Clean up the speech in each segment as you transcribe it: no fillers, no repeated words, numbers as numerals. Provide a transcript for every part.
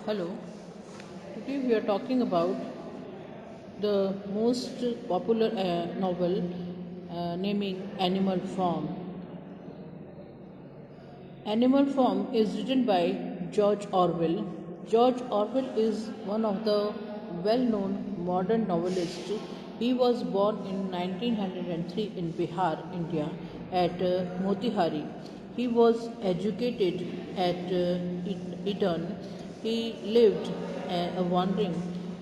Hello, today we are talking about the most popular novel naming Animal Farm. Animal Farm is written by George Orwell. George Orwell is one of the well known modern novelists. He was born in 1903 in Bihar, India, at Motihari. He was educated at Eton. He lived a wandering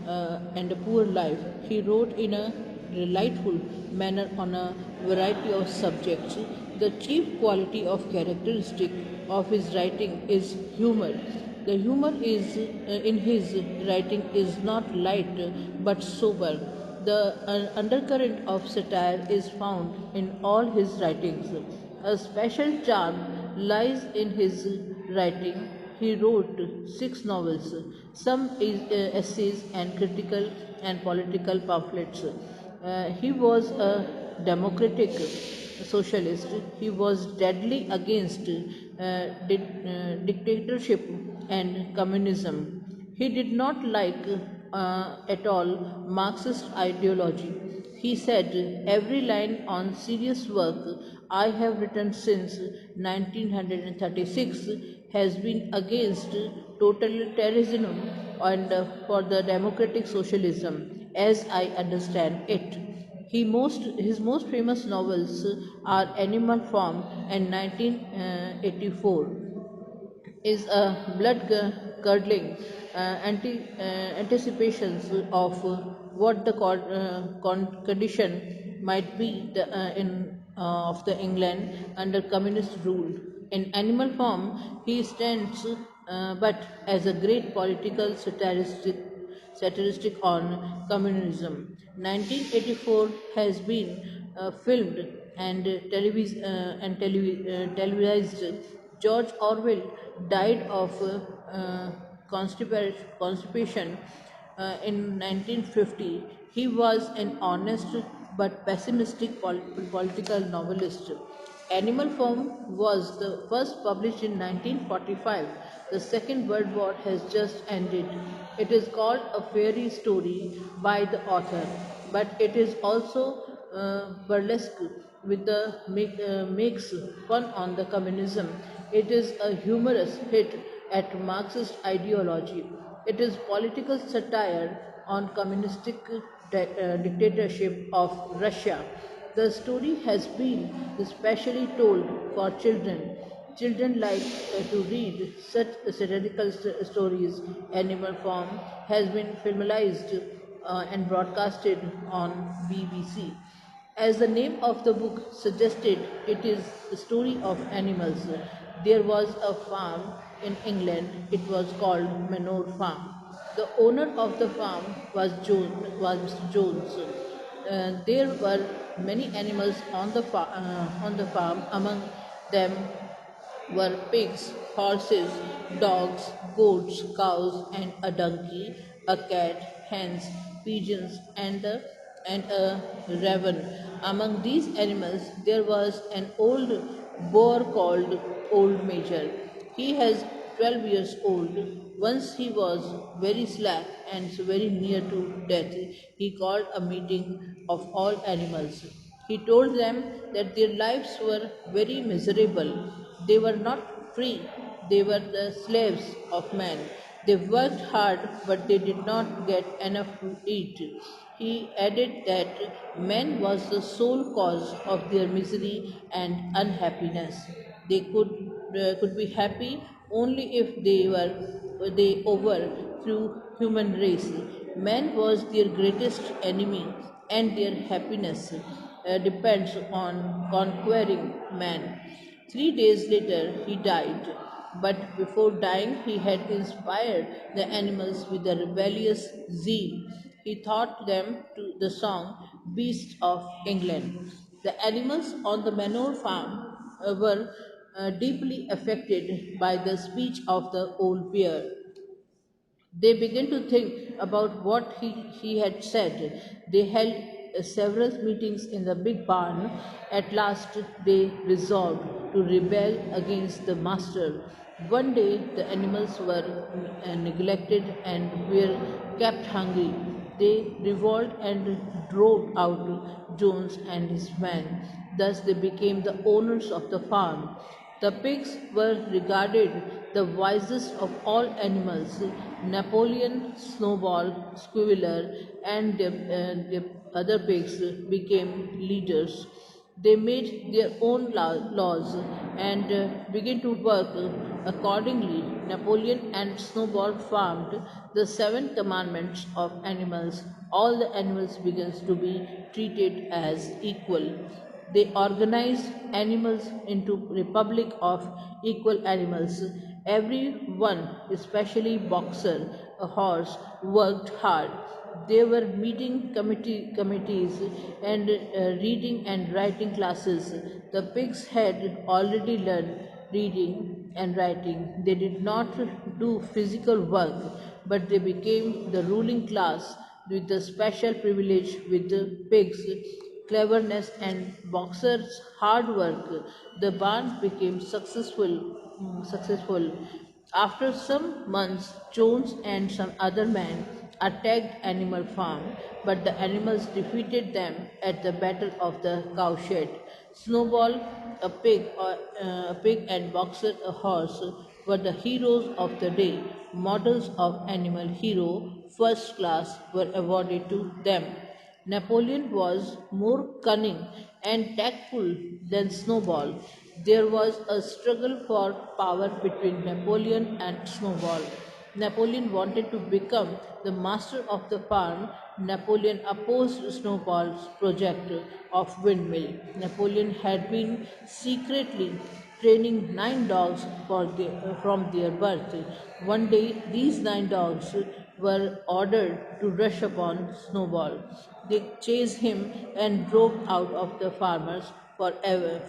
and a poor life. He wrote in a delightful manner on a variety of subjects. The chief quality of characteristic of his writing is humor. The humor is in his writing is not light but sober. The undercurrent of satire is found in all his writings. A special charm lies in his writing. He wrote six novels, some essays and critical and political pamphlets. He was a democratic socialist. He was deadly against dictatorship and communism. He did not like at all Marxist ideology. He said, every line on serious work I have written since 1936 has been against totalitarianism and for the democratic socialism as I understand it. His most famous novels are Animal Farm and 1984 is a blood-curdling anticipations of what the condition might be of the England under communist rule. In Animal Farm, he stands but as a great political satiristic on communism. 1984 has been filmed and televised. George Orwell died of constipation in 1950. He was an honest but pessimistic political novelist. Animal Farm was the first published in 1945. The Second World War has just ended. It is called a fairy story by the author, but it is also burlesque with the makes fun on the communism. It is a humorous hit at Marxist ideology. It is political satire on communistic dictatorship of Russia. The story has been especially told for children. Children like to read such satirical stories. Animal Farm has been filmized and broadcasted on BBC. As the name of the book suggested, it is the story of animals. There was a farm in England. It was called Manor Farm. The owner of the farm was Mr. Jones. There were many animals on the farm. Among them were pigs, horses, dogs, goats, cows, and a donkey, a cat, hens, pigeons, and a raven. Among these animals, there was an old boar called Old Major. He has 12 years old. Once he was very slack and very near to death. He called a meeting of all animals. He told them that their lives were very miserable. They were not free, they were the slaves of man. They worked hard, but they did not get enough to eat. He added that man was the sole cause of their misery and unhappiness. They could be happy only if they overthrew human race. Man was their greatest enemy, and their happiness depends on conquering man. 3 days later, he died, but before dying, he had inspired the animals with a rebellious zeal. He taught them to the song Beasts of England. The animals on the manure farm were deeply affected by the speech of the old bear. They began to think about what he had said. They held several meetings in the big barn. At last, they resolved to rebel against the master. One day the animals were neglected and were kept hungry. They revolted and drove out Jones and his men. Thus they became the owners of the farm. The pigs were regarded the wisest of all animals. Napoleon, Snowball, Squiveller, and the other pigs became leaders. They made their own laws and began to work accordingly. Napoleon and Snowball formed the seven commandments of animals. All the animals began to be treated as equal. They organized animals into republic of equal animals. Every one, especially Boxer, a horse, worked hard. There were meeting committees and reading and writing classes. The pigs had already learned reading and writing. They did not do physical work, but they became the ruling class with the special privilege with the pigs cleverness and Boxer's hard work, the band became successful. After some months, Jones and some other men attacked Animal Farm, but the animals defeated them at the Battle of the Cowshed. Snowball, a pig, and Boxer, a horse, were the heroes of the day. Models of animal hero, first class, were awarded to them. Napoleon was more cunning and tactful than Snowball. There was a struggle for power between Napoleon and Snowball. Napoleon wanted to become the master of the farm. Napoleon opposed Snowball's project of windmill. Napoleon had been secretly training 9 dogs from their birth. One day, these 9 dogs were ordered to rush upon Snowball. They chased him and drove out of the farm forever.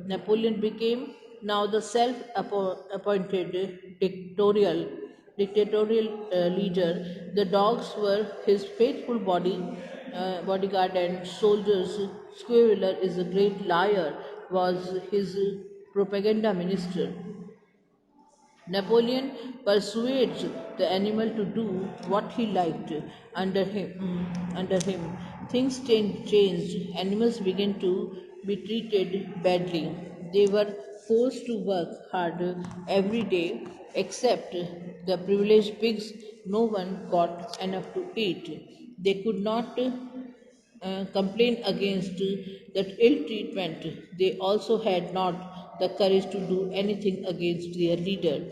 Napoleon became now the self-appointed dictatorial leader. The dogs were his faithful bodyguard and soldiers. Squiveller is a great liar, was his propaganda minister. Napoleon persuades the animal to do what he liked under him. Things changed. Animals began to be treated badly. They were forced to work harder every day, except the privileged pigs. No one got enough to eat. They could not complain against that ill treatment. They also had not the courage to do anything against their leader.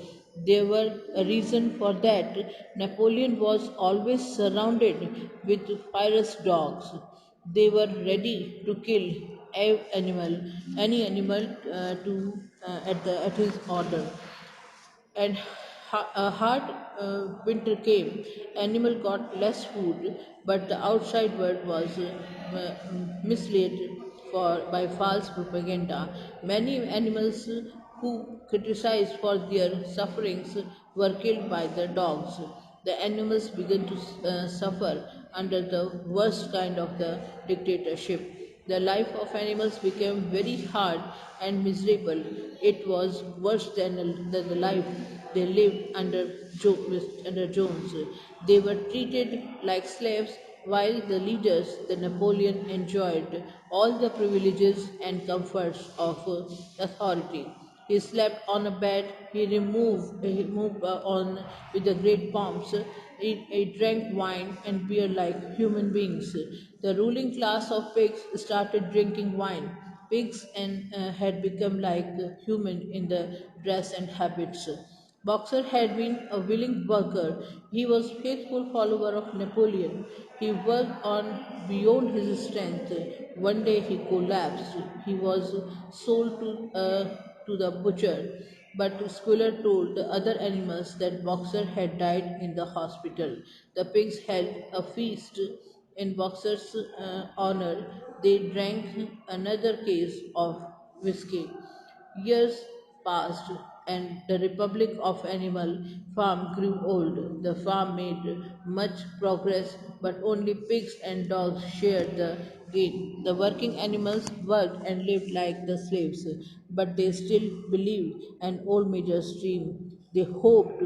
There were a reason for that. Napoleon was always surrounded with fierce dogs. They were ready to kill any animal at his order. And a hard winter came. Animal got less food, but the outside world was misled by false propaganda. Many animals who criticized for their sufferings were killed by the dogs. The animals began to suffer under the worst kind of the dictatorship. The life of animals became very hard and miserable. It was worse than the life they lived under Jones. They were treated like slaves while the leaders, the Napoleon, enjoyed all the privileges and comforts of authority. He slept on a bed. He moved on with the great pomps. He drank wine and beer like human beings. The ruling class of pigs started drinking wine. Pigs had become like human in the dress and habits. Boxer had been a willing worker. He was faithful follower of Napoleon. He worked on beyond his strength. One day he collapsed. He was sold to the butcher. But Squiller told the other animals that Boxer had died in the hospital. The pigs held a feast in Boxer's honor. They drank another case of whiskey. Years passed. and the Republic of Animal Farm grew old. The farm made much progress, but only pigs and dogs shared the gain. The working animals worked and lived like the slaves, but they still believed an old major's dream. They hoped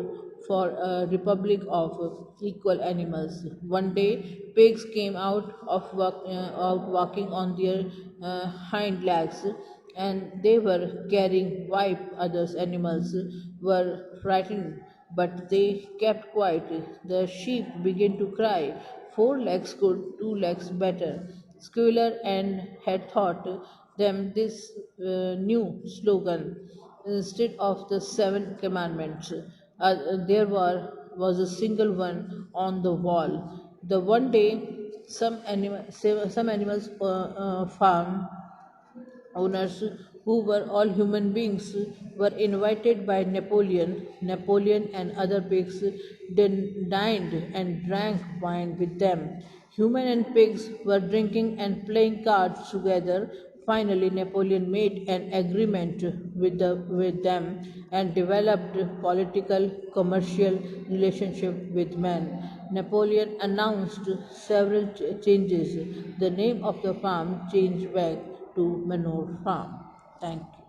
for a republic of equal animals. One day, pigs came out walking on their hind legs, and they were carrying wife. Others animals were frightened, but they kept quiet. The sheep began to cry. Four legs good, two legs better. Squealer and had thought them this new slogan instead of the seven commandments. There was a single one on the wall. The one day, some animals farm owners, who were all human beings, were invited by Napoleon. Napoleon and other pigs dined and drank wine with them. Human and pigs were drinking and playing cards together. Finally, Napoleon made an agreement with them and developed political commercial relationship with men. Napoleon announced several changes. The name of the farm changed back to Manor Farm. Thank you.